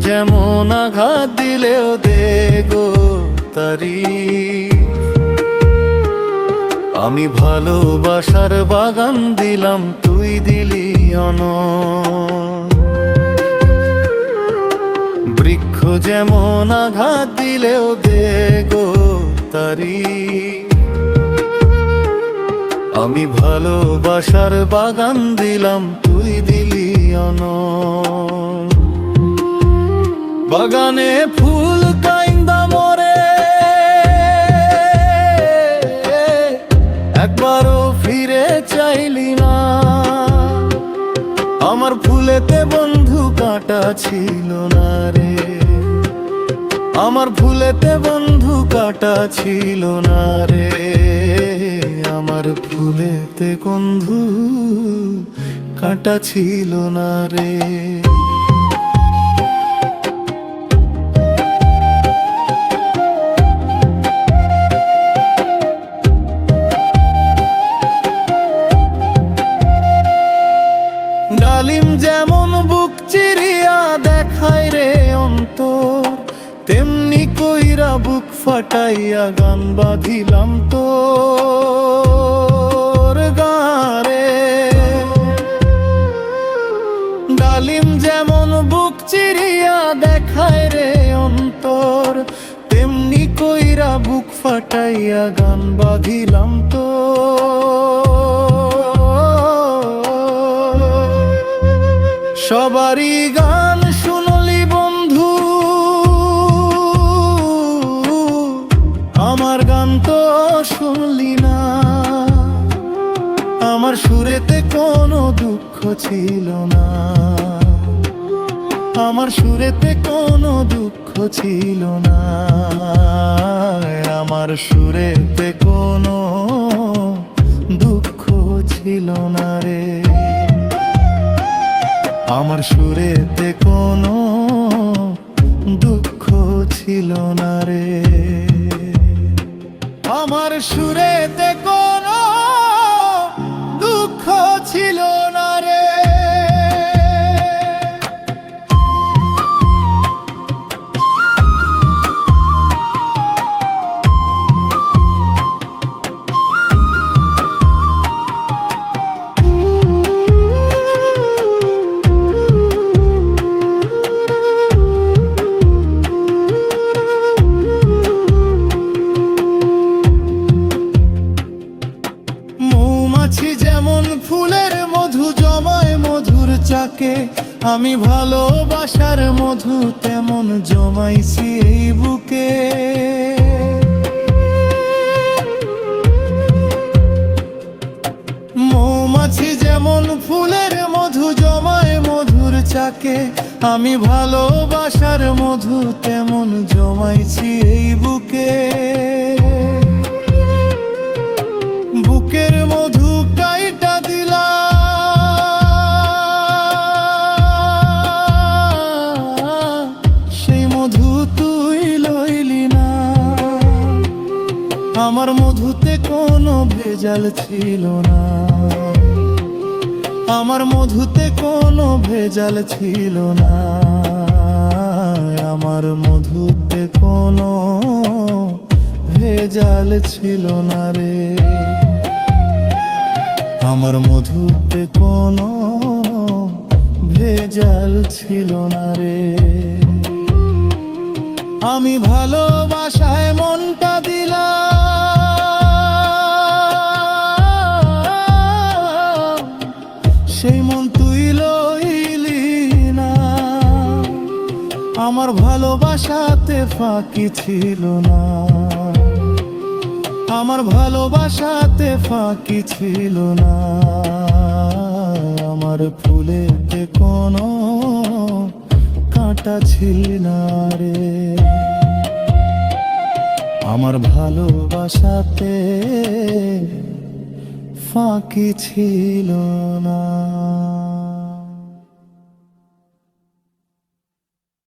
যেমন আঘাত দিলেও দেগো তারি। আমি ভালোবাসার বাগান দিলাম, তুই দিলি অনর। বৃক্ষ যেমন আঘাত দিলেও দেগো তারি। আমি ভালোবাসার বাগান দিলাম, তুই দিলি অনর। বাগানে ফুল কাইন্দা মরে, একবারও ফিরে চাইলি না। আমার ফুলেতে বন্ধু কাঁটা ছিল না রে, আমার ফুলেতে বন্ধু কাঁটা ছিল না রে। আমার ফুলেতে বন্ধু কাঁটা ছিল না রে। ডালিম যেমন বুক চিরিয়া দেখায় রে অন্তর, তেমনি কইরা বুক ফাটাইয়া গান বাঁধিলাম তোর গারে। ডালিম যেমন বুক চিরিয়া দেখায় রে অন্তর, তেমনি কইরা বুক ফাটাইয়া গান বাঁধিলাম তোর। সবারই গান শুনলি বন্ধু, আমার গান তো শুনলি না। আমার সুরেতে কোনো দুঃখ ছিল না, আমার সুরেতে কোনো দুঃখ ছিল না। আমার সুরেতে কোনো দুঃখ ছিল না রে, আমার সুরেতে কোনো দুঃখ ছিল না রে। আমার সুরেতে কোনো দুঃখ ছিল না রে। মৌমাছি যেমন ফুলের মধু জমায় মধুর চাকে, আমি ভালোবাসার মধু তেমন জমাইছি এই বুকে। মৌমাছি যেমন ফুলের মধু জমায় মধুর চাকে, আমি ভালোবাসার মধু তেমন জমাইছি এই বুকে। বুকের মধু কাইটা দিলা, সেই মধু তুই লইলি না। আমার মধুতে কোনো ভেজাল ছিল না, আমার মধুতে কোনো ভেজাল ছিল না। আমার মধুতে কোনো ভেজাল ছিল না রে, আমার মধুতে কোনো ভেজাল ছিল না রে। আমি ভালোবাসায় মনটা দিলাম, সেই মন তুই লইলি না। আমার ভালোবাসাতে ফাঁকি ছিল না, আমার ভালোবাসাতে ফাঁকি ছিল না। আমার ফুলেতে কোনো কাঁটা ছিল না রে, আমার ভালোবাসাতে ফাঁকি ছিল